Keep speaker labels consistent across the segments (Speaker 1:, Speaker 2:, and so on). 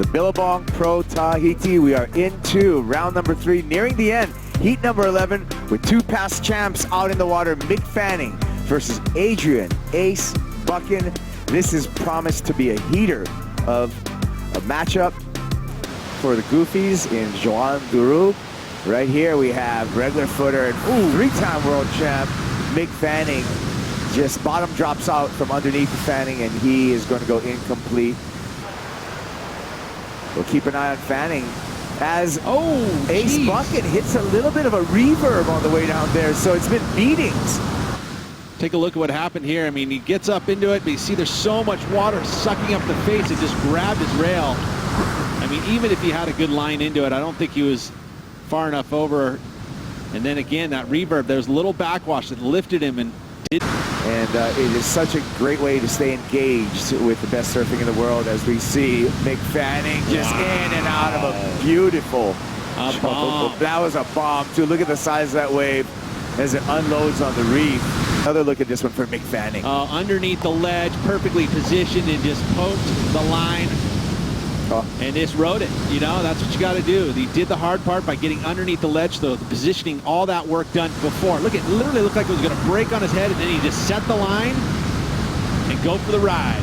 Speaker 1: the Billabong Pro Tahiti. We are into round number 3, nearing the end. Heat number 11 with 2 past champs out in the water. Mick Fanning versus Adrian Ace Buchan. This is promised to be a heater of a matchup for the Goofies in Joan Duru. Right here we have regular footer and 3-time world champ Mick Fanning. Just bottom drops out from underneath Fanning and he is going to go incomplete. We'll keep an eye on Fanning as Ace Buchan hits a little bit of a reverb on the way down there, so it's been beatings.
Speaker 2: Take a look at what happened here. I mean, he gets up into it, but you see there's so much water sucking up the face, it just grabbed his rail. I mean, even if he had a good line into it, I don't think he was far enough over. And then again, that reverb, there's a little backwash that lifted him and did.
Speaker 1: And it is such a great way to stay engaged with the best surfing in the world, as we see Mick Fanning just in and out of a beautiful
Speaker 2: bomb.
Speaker 1: That was a bomb too. Look at the size of that wave as it unloads on the reef. Another look at this one for Mick Fanning.
Speaker 2: Underneath the ledge, perfectly positioned, and just poked the line. And just rode it. You know, that's what you got to do. He did the hard part by getting underneath the ledge, though, the positioning, all that work done before. Look, it literally looked like it was going to break on his head, and then he just set the line and go for the ride.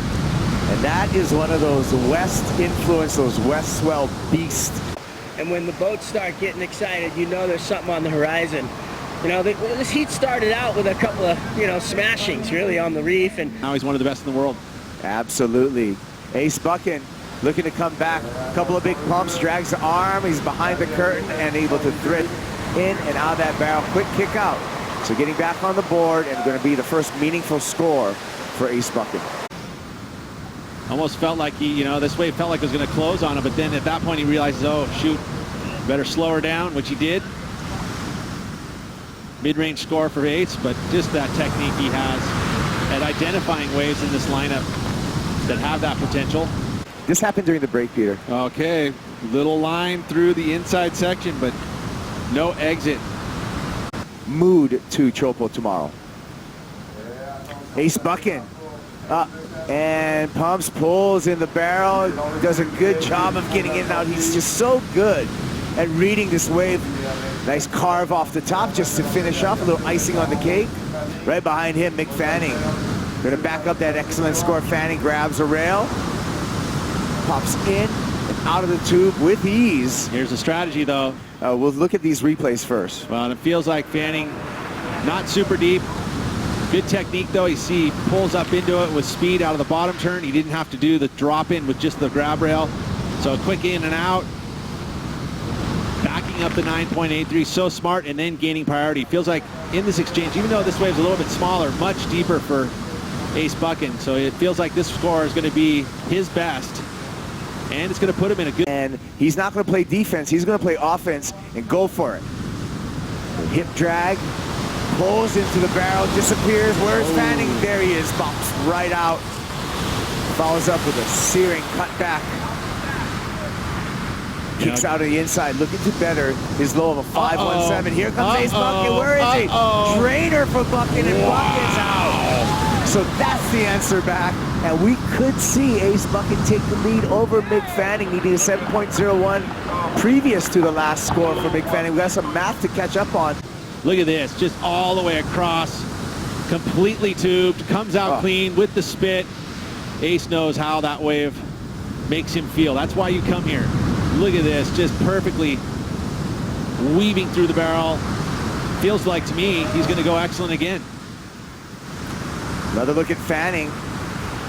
Speaker 1: And that is one of those west influence, those west swell beasts.
Speaker 3: And when the boats start getting excited, you know there's something on the horizon. You know, this heat started out with a couple of, smashings really on the reef. And
Speaker 2: now he's one of the best in the world.
Speaker 1: Absolutely. Ace Buchan looking to come back. A couple of big pumps, drags the arm. He's behind the curtain and able to thread in and out of that barrel. Quick kick out. So getting back on the board and going to be the first meaningful score for Ace Buchan.
Speaker 2: Almost felt like this wave felt like it was going to close on him, but then at that point he realizes, oh, shoot, better slow her down, which he did. Mid-range score for Ace, but just that technique he has at identifying waves in this lineup that have that potential.
Speaker 1: This happened during the break, Peter.
Speaker 2: Okay, little line through the inside section, but no exit.
Speaker 1: Mood to Teahupo'o tomorrow. Ace Buchan up and pumps, pulls in the barrel, does a good job of getting in and out. He's just so good at reading this wave. Nice carve off the top just to finish off, a little icing on the cake. Right behind him, Mick Fanning. Gonna back up that excellent score. Fanning grabs a rail, pops in and out of the tube with ease.
Speaker 2: Here's the strategy, though.
Speaker 1: We'll look at these replays first.
Speaker 2: Well, it feels like Fanning not super deep. Good technique, though. You see he pulls up into it with speed out of the bottom turn. He didn't have to do the drop in with just the grab rail. So a quick in and out. Backing up the 9.83, so smart, and then gaining priority. Feels like in this exchange, even though this wave's a little bit smaller, much deeper for Ace Buchan. So it feels like this score is going to be his best. And it's going to put him in a good...
Speaker 1: And he's not going to play defense. He's going to play offense and go for it. The hip drag, pulls into the barrel, disappears. Where's Fanning? There he is, bops right out. Follows up with a searing cutback. Kicks out of the inside, looking to better his low of a 5.17. Here comes Ace Buchan. Where is he? Trainer for Buchan, and Buchan's out. So that's the answer back. And we could see Ace Buchan take the lead over Mick Fanning, needing a 7.01 previous to the last score for Mick Fanning. We got some math to catch up on.
Speaker 2: Look at this, just all the way across, completely tubed, comes out clean with the spit. Ace knows how that wave makes him feel. That's why you come here. Look at this, just perfectly weaving through the barrel. Feels like to me he's going to go excellent again.
Speaker 1: Another look at Fanning.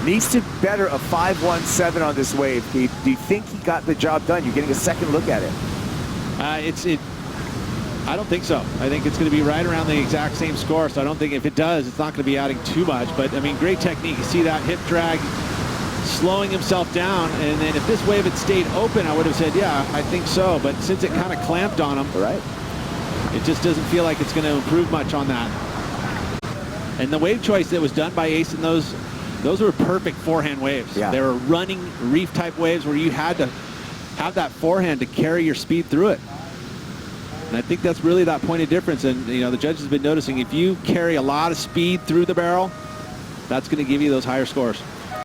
Speaker 1: Needs to better a 5.17 on this wave. Do you think he got the job done? You're getting a second look at it.
Speaker 2: I don't think so. I think it's going to be right around the exact same score. So I don't think if it does, it's not going to be adding too much. But I mean, great technique. You see that hip drag, slowing himself down, and then if this wave had stayed open, I would have said, yeah, I think so. But since it kind of clamped on him,
Speaker 1: right,
Speaker 2: it just doesn't feel like it's going to improve much on that. And the wave choice that was done by Ace in those were perfect forehand waves.
Speaker 1: Yeah.
Speaker 2: They were running reef type waves where you had to have that forehand to carry your speed through it. And I think that's really that point of difference. And the judges have been noticing if you carry a lot of speed through the barrel, that's going to give you those higher scores.